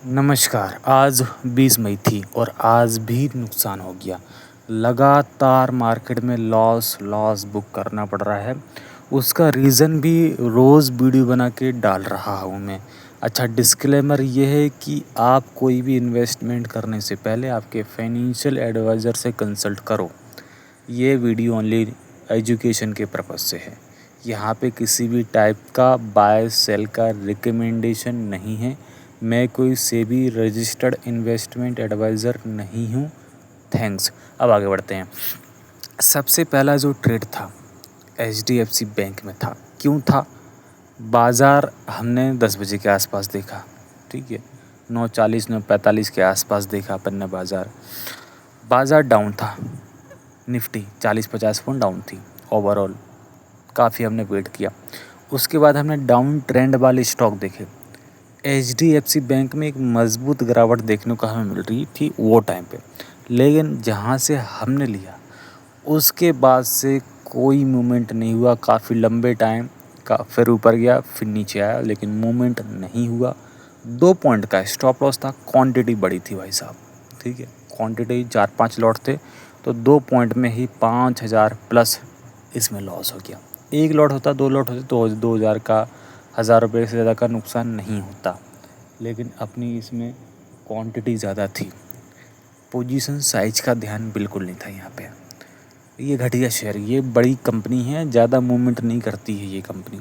नमस्कार। आज 20 मई थी और आज भी नुकसान हो गया। लगातार मार्केट में लॉस बुक करना पड़ रहा है। उसका रीज़न भी रोज़ वीडियो बना के डाल रहा हूँ मैं। अच्छा, डिस्क्लेमर ये है कि आप कोई भी इन्वेस्टमेंट करने से पहले आपके फाइनेंशियल एडवाइज़र से कंसल्ट करो। ये वीडियो ओनली एजुकेशन के पर्पज़ से है। यहाँ पे किसी भी टाइप का बाय सेल का रिकमेंडेशन नहीं है। मैं कोई सेबी रजिस्टर्ड इन्वेस्टमेंट एडवाइज़र नहीं हूँ। थैंक्स। अब आगे बढ़ते हैं। सबसे पहला जो ट्रेड था एचडीएफसी बैंक में था। क्यों था? बाज़ार हमने 10 बजे के आसपास देखा, ठीक है। 9:40 9:45 के आसपास देखा अपन ने बाज़ार डाउन था। निफ्टी 40-50 पॉइंट डाउन थी ओवरऑल। काफ़ी हमने वेट किया। उसके बाद हमने डाउन ट्रेंड वाले स्टॉक देखे। एचडीएफसी बैंक में एक मजबूत गिरावट देखने को हमें मिल रही थी वो टाइम पे, लेकिन जहाँ से हमने लिया उसके बाद से कोई मूवमेंट नहीं हुआ। काफ़ी लंबे टाइम का फिर ऊपर गया, फिर नीचे आया, लेकिन मूवमेंट नहीं हुआ। 2 पॉइंट का स्टॉप लॉस था। क्वांटिटी बड़ी थी भाई साहब, ठीक है। क्वांटिटी 4-5 लॉट थे, तो 2 पॉइंट में ही 5,000 प्लस इसमें लॉस हो गया। 1 लॉट होता, 2 लॉट होते तो 2,000 का, 1,000 रुपये से ज़्यादा का नुकसान नहीं होता, लेकिन अपनी इसमें क्वांटिटी ज़्यादा थी। पोजीशन साइज का ध्यान बिल्कुल नहीं था यहाँ पे। ये घटिया शेयर, ये बड़ी कंपनी है, ज़्यादा मूवमेंट नहीं करती है ये कंपनी।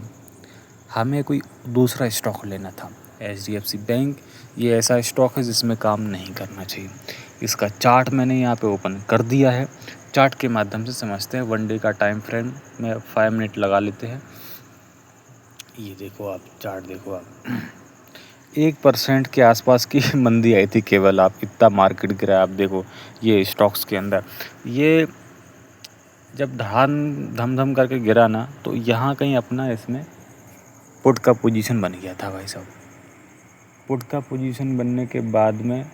हमें कोई दूसरा स्टॉक लेना था। एचडीएफसी बैंक ये ऐसा स्टॉक है जिसमें काम नहीं करना चाहिए। इसका चार्ट मैंने यहाँ पे ओपन कर दिया है। चार्ट के माध्यम से समझते हैं। 1 डे का टाइम फ्रेम में 5 मिनट लगा लेते हैं। ये देखो आप, चार्ट देखो आप। 1% के आसपास की मंदी आई थी केवल। आप कितना मार्केट गिरा आप देखो ये स्टॉक्स के अंदर। ये जब धम धम करके गिरा ना, तो यहाँ कहीं अपना इसमें पुट का पोजीशन बन गया था भाई साहब। पुट का पोजीशन बनने के बाद में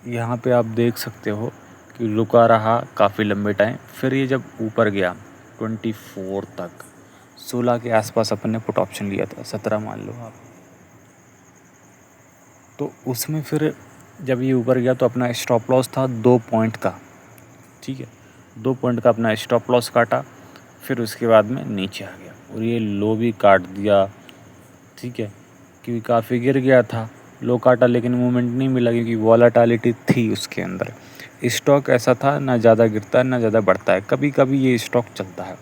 यहाँ पे आप देख सकते हो कि रुका रहा काफ़ी लंबे टाइम। फिर ये जब ऊपर गया 24 तक, 16 के आसपास अपन ने पुट ऑप्शन लिया था, 17 मान लो आप। तो उसमें फिर जब ये ऊपर गया तो अपना स्टॉप लॉस था 2 पॉइंट का, ठीक है। 2 पॉइंट का अपना स्टॉप लॉस काटा। फिर उसके बाद में नीचे आ गया और ये लो भी काट दिया, ठीक है, क्योंकि काफ़ी गिर गया था। लो काटा लेकिन मूवमेंट नहीं मिला, क्योंकि वॉलेटिलिटी थी उसके अंदर। स्टॉक ऐसा था, ना ज़्यादा गिरता है ना ज़्यादा बढ़ता है, कभी कभी ये स्टॉक चलता है।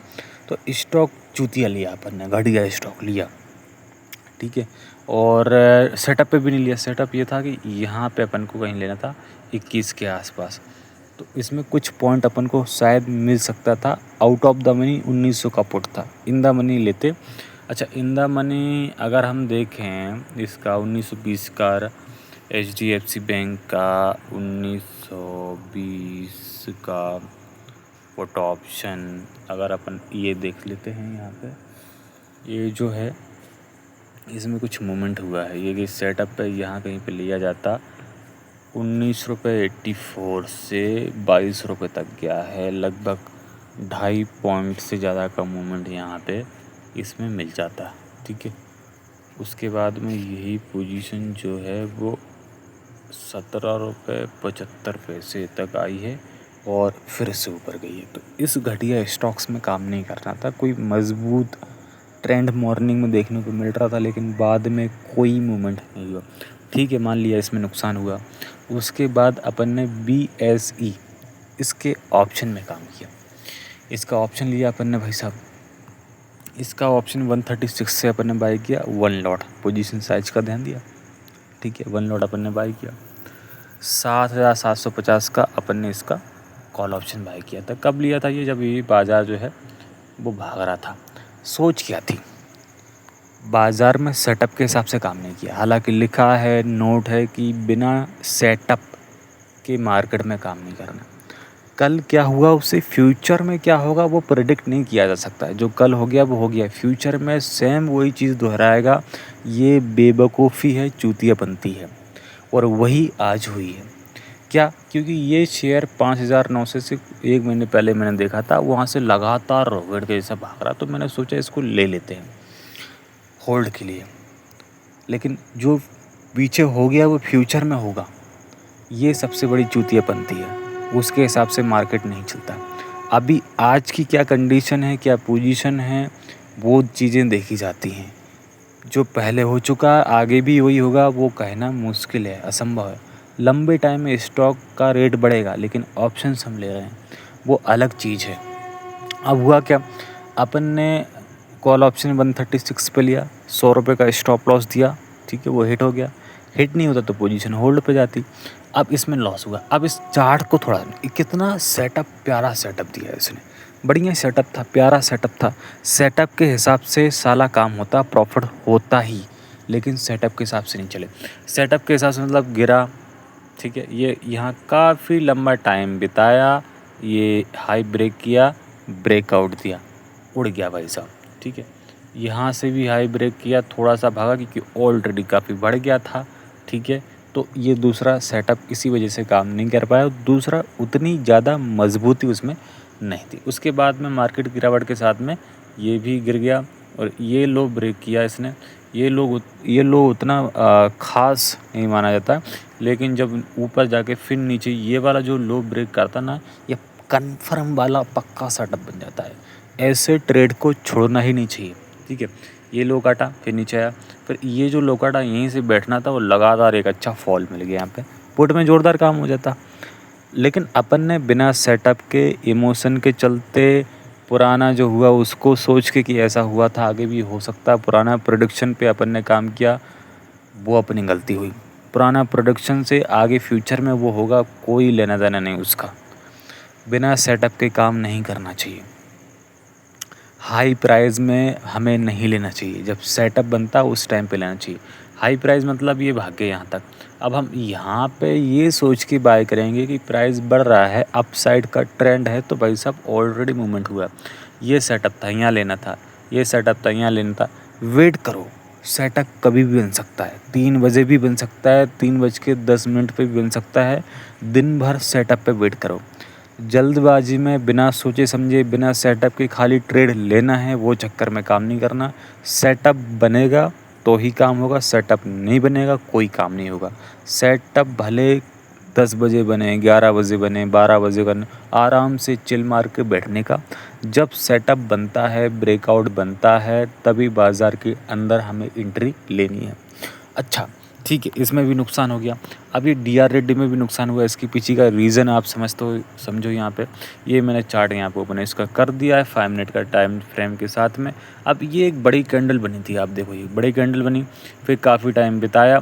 तो स्टॉक चूतिया लिया अपन ने, घटिया स्टॉक लिया, ठीक है। और सेटअप पे भी नहीं लिया। सेटअप ये था कि यहाँ पे अपन को कहीं लेना था 21 के आसपास, तो इसमें कुछ पॉइंट अपन को शायद मिल सकता था। आउट ऑफ द मनी 1900 का पुट था, इन द मनी लेते। अच्छा, इन द मनी अगर हम देखें इसका 1920 का, एचडीएफसी बैंक का 1920 का पुट ऑप्शन अगर अपन ये देख लेते हैं यहाँ पे, ये जो है इसमें कुछ मूवमेंट हुआ है। ये कि सेटअप पे यहाँ कहीं पे लिया जाता 19 रुपये 84 से 22 रुपये तक गया है। लगभग 2.5 पॉइंट से ज़्यादा का मूवमेंट यहाँ पे इसमें मिल जाता, ठीक है। उसके बाद में यही पोजीशन जो है वो 17 रुपये 75 पैसे तक आई है और फिर से ऊपर गई है। तो इस घटिया स्टॉक्स में काम नहीं करना था। कोई मजबूत ट्रेंड मॉर्निंग में देखने को मिल रहा था, लेकिन बाद में कोई मूवमेंट नहीं हुआ, ठीक है। मान लिया इसमें नुकसान हुआ। उसके बाद अपन ने BSE इसके ऑप्शन में काम किया। इसका ऑप्शन लिया अपन ने भाई साहब। इसका ऑप्शन 136 से अपन ने बाई किया 1 लॉट। पोजीशन साइज का ध्यान दिया, ठीक है। 1 लॉट अपन ने बाई किया। 7,750 का अपन ने इसका कॉल ऑप्शन बाई किया था। कब लिया था ये? जब ये बाज़ार जो है वो भाग रहा था। सोच क्या थी? बाज़ार में सेटअप के हिसाब से काम नहीं किया। हालांकि लिखा है, नोट है कि बिना सेटअप के मार्केट में काम नहीं करना। कल क्या हुआ उससे फ्यूचर में क्या होगा वो प्रेडिक्ट नहीं किया जा सकता है। जो कल हो गया वो हो गया। फ्यूचर में सेम वही चीज़ दोहराएगा। ये बेवकूफ़ी है, चूतियापंती है, और वही आज हुई है। क्या? क्योंकि ये शेयर 5,900 से 1 महीने पहले मैंने देखा था, वहाँ से लगातार रॉकेट के जैसा भाग रहा। तो मैंने सोचा इसको ले लेते हैं होल्ड के लिए। लेकिन जो पीछे हो गया वो फ्यूचर में होगा, ये सबसे बड़ी चूतियापंती है। उसके हिसाब से मार्केट नहीं चलता। अभी आज की क्या कंडीशन है, क्या पोजीशन है, वो चीज़ें देखी जाती हैं। जो पहले हो चुका आगे भी वही होगा वो कहना मुश्किल है, असंभव है। लंबे टाइम में स्टॉक का रेट बढ़ेगा, लेकिन ऑप्शंस हम ले रहे हैं वो अलग चीज़ है। अब हुआ क्या, अपन ने कॉल ऑप्शन 136 पे लिया, 100 रुपये का स्टॉप लॉस दिया, ठीक है, वो हिट हो गया। हिट नहीं होता तो पोजीशन होल्ड पे जाती। अब इसमें लॉस हुआ। अब इस चार्ट को थोड़ा, कितना सेटअप, प्यारा सेटअप दिया है इसने, बढ़िया सेटअप था, प्यारा सेटअप था। सेटअप के हिसाब से साला काम होता, प्रॉफिट होता ही, लेकिन सेटअप के हिसाब से नहीं चले। सेटअप के हिसाब से मतलब गिरा, ठीक है, ये यहाँ काफ़ी लंबा टाइम बिताया, ये हाई ब्रेक किया, ब्रेकआउट दिया, उड़ गया भाई साहब, ठीक है। यहाँ से भी हाई ब्रेक किया, थोड़ा सा भागा क्योंकि ऑलरेडी काफ़ी बढ़ गया था, ठीक है। तो ये दूसरा सेटअप इसी वजह से काम नहीं कर पाया, दूसरा उतनी ज़्यादा मजबूती उसमें नहीं थी। उसके बाद में मार्केट गिरावट के साथ में ये भी गिर गया और ये लो ब्रेक किया इसने। ये लो उतना ख़ास नहीं माना जाता, लेकिन जब ऊपर जाके फिर नीचे ये वाला जो लो ब्रेक करता ना, ये कन्फर्म वाला पक्का सेटअप बन जाता है। ऐसे ट्रेड को छोड़ना ही नहीं चाहिए, ठीक है। ये लो काटा, फिर नीचे आया, फिर ये जो लो काटा यहीं से बैठना था, वो लगातार एक अच्छा फॉल मिल गया यहाँ पे, पुट में ज़ोरदार काम हो जाता। लेकिन अपन ने बिना सेटअप के, इमोशन के चलते, पुराना जो हुआ उसको सोच के कि ऐसा हुआ था आगे भी हो सकता है, पुराना प्रेडिक्शन पे अपन ने काम किया, वो अपनी गलती हुई। पुराना प्रोडक्शन से आगे फ्यूचर में वो होगा, कोई लेना देना नहीं उसका। बिना सेटअप के काम नहीं करना चाहिए। हाई प्राइस में हमें नहीं लेना चाहिए, जब सेटअप बनता उस टाइम पे लेना चाहिए। हाई प्राइस मतलब ये भाग गए यहाँ तक। अब हम यहाँ पे ये सोच के बाय करेंगे कि प्राइस बढ़ रहा है, अपसाइड का ट्रेंड है, तो भाई साहब ऑलरेडी मूवमेंट हुआ, ये सेटअप था, यहाँ लेना था, ये सेटअप था, यहाँ लेना था। वेट करो, सेटअप कभी भी बन सकता है, 3 बजे भी बन सकता है, 3:10 पे भी बन सकता है। दिन भर सेटअप पे वेट करो। जल्दबाजी में बिना सोचे समझे, बिना सेटअप के खाली ट्रेड लेना है, वो चक्कर में काम नहीं करना। सेटअप बनेगा तो ही काम होगा, सेटअप नहीं बनेगा कोई काम नहीं होगा। सेटअप भले 10 बजे बने, 11 बजे बने, 12 बजे बने, आराम से चिल मार के बैठने का। जब सेटअप बनता है, ब्रेकआउट बनता है, तभी बाज़ार के अंदर हमें एंट्री लेनी है। अच्छा ठीक है, इसमें भी नुकसान हो गया। अब ये डी आर रेड्डी में भी नुकसान हुआ, इसके पीछे का रीज़न आप समझो यहाँ पे। ये मैंने चार्ट यहाँ पे ओपन है, इसका कर दिया है 5 मिनट का टाइम फ्रेम के साथ में। अब ये एक बड़ी कैंडल बनी थी, आप देखो ये बड़ी कैंडल बनी, फिर काफ़ी टाइम बिताया।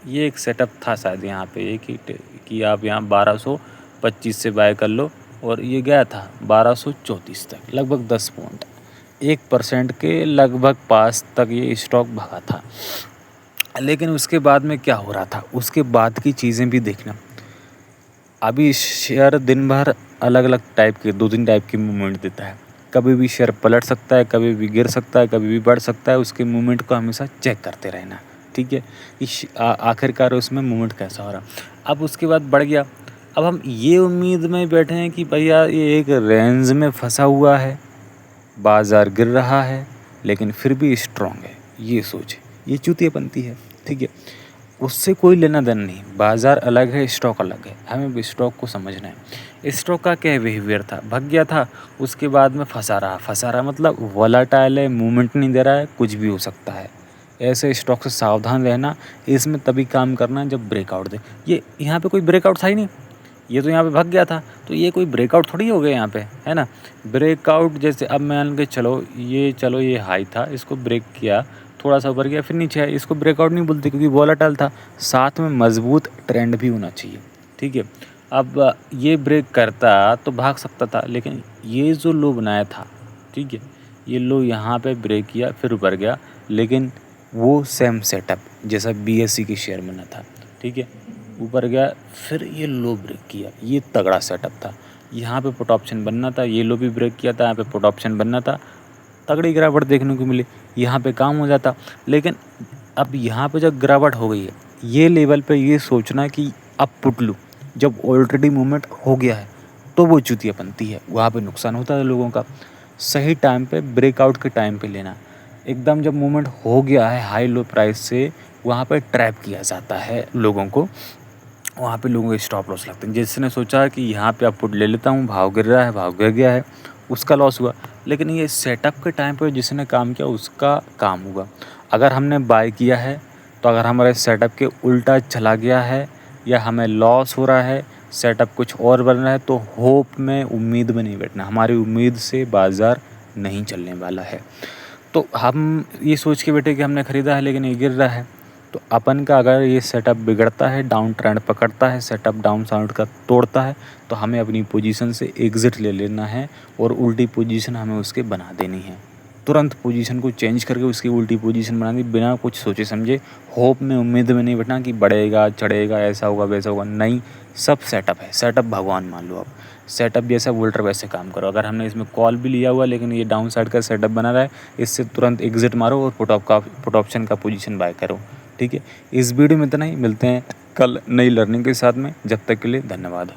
ये एक सेटअप था शायद यहाँ पे, एक ही कि आप यहाँ 1225 से बाय कर लो, और ये गया था 1234 तक, लगभग 10 पॉइंट, 1% के लगभग पास तक ये स्टॉक भागा था। लेकिन उसके बाद में क्या हो रहा था, उसके बाद की चीज़ें भी देखना। अभी शेयर दिन भर अलग अलग टाइप के, 2-3 टाइप की मूवमेंट देता है। कभी भी शेयर पलट सकता है, कभी भी गिर सकता है, कभी भी बढ़ सकता है। उसके मूवमेंट को हमेशा चेक करते रहना, ठीक है। आखिरकार उसमें मूवमेंट कैसा हो रहा। अब उसके बाद बढ़ गया। अब हम ये उम्मीद में बैठे हैं कि भैया ये एक रेंज में फंसा हुआ है, बाज़ार गिर रहा है लेकिन फिर भी स्ट्रॉन्ग है, ये सोच, ये चूतियापंती है, ठीक है। उससे कोई लेना देना नहीं, बाज़ार अलग है, स्टॉक अलग है, हमें स्टॉक को समझना है। स्टॉक का क्या बिहेवियर था, भाग गया था, उसके बाद में फंसा रहा मतलब वोलेटाइल है, मूवमेंट नहीं दे रहा है, कुछ भी हो सकता है। ऐसे स्टॉक से सावधान रहना, इसमें तभी काम करना जब ब्रेकआउट दे। ये यहाँ पे कोई ब्रेकआउट था ही नहीं, ये तो यहाँ पे भाग गया था, तो ये कोई ब्रेकआउट थोड़ी हो गया यहाँ पे, है ना। ब्रेकआउट जैसे अब मान के चलो ये हाई था, इसको ब्रेक किया, थोड़ा सा ऊपर गया, फिर नीचे आया, इसको ब्रेकआउट नहीं बोलते क्योंकि वोलेटाइल था। साथ में मजबूत ट्रेंड भी होना चाहिए, ठीक है। अब ये ब्रेक करता तो भाग सकता था, लेकिन ये जो लो बनाया था, ठीक है, ये लो यहाँ पे ब्रेक किया, फिर ऊपर गया, लेकिन वो सेम सेटअप जैसा BSE की शेयर बना था, ठीक है, ऊपर गया, फिर ये लो ब्रेक किया, ये तगड़ा सेटअप था। यहाँ पे पुट ऑप्शन बनना था, ये लो भी ब्रेक किया था, यहाँ पे पुट ऑप्शन बनना था, तगड़ी गिरावट देखने को मिली, यहाँ पे काम हो जाता। लेकिन अब यहाँ पे जब गिरावट हो गई है, ये लेवल पे ये सोचना कि अब पुट लूँ, जब ऑलरेडी मूवमेंट हो गया है, तो वो चूतियापंती है, वहाँ पे नुकसान होता है लोगों का। सही टाइम पे, ब्रेकआउट के टाइम पे लेना। एकदम जब मूवमेंट हो गया है हाई लो प्राइस से, वहाँ पे ट्रैप किया जाता है लोगों को, वहाँ पे लोगों के स्टॉप लॉस लगते हैं। जिसने सोचा कि यहाँ पे आप पुट ले लेता हूँ, भाव गिर रहा है, भाव गिर गया है, उसका लॉस हुआ। लेकिन ये सेटअप के टाइम पे जिसने काम किया उसका काम हुआ। अगर हमने बाय किया है तो अगर हमारे सेटअप के उल्टा चला गया है या हमें लॉस हो रहा है, सेटअप कुछ और बन रहा है, तो होप में, उम्मीद में नहीं बैठना। हमारी उम्मीद से बाज़ार नहीं चलने वाला है। तो हम ये सोच के बैठे कि हमने ख़रीदा है लेकिन ये गिर रहा है, तो अपन का अगर ये सेटअप बिगड़ता है, डाउन ट्रेंड पकड़ता है, सेटअप डाउन साइड का तोड़ता है, तो हमें अपनी पोजीशन से एग्ज़िट ले लेना है और उल्टी पोजीशन हमें उसके बना देनी है। तुरंत पोजीशन को चेंज करके उसकी उल्टी पोजीशन बनानी, बिना कुछ सोचे समझे, होप में, उम्मीद में नहीं बैठना कि बढ़ेगा, चढ़ेगा, ऐसा होगा, वैसा होगा। नहीं, सब सेटअप है। सेटअप भगवान मान लो आप। सेटअप जैसा वोल्टर वैसे काम करो। अगर हमने इसमें कॉल भी लिया हुआ लेकिन ये डाउन साइड का सेटअप बना रहा है, इससे तुरंत एग्ज़िट मारो और पुट ऑप्शन का पोजीशन बाय करो। ठीक है, इस वीडियो में इतना ही। मिलते हैं कल नई लर्निंग के साथ में। जब तक के लिए धन्यवाद।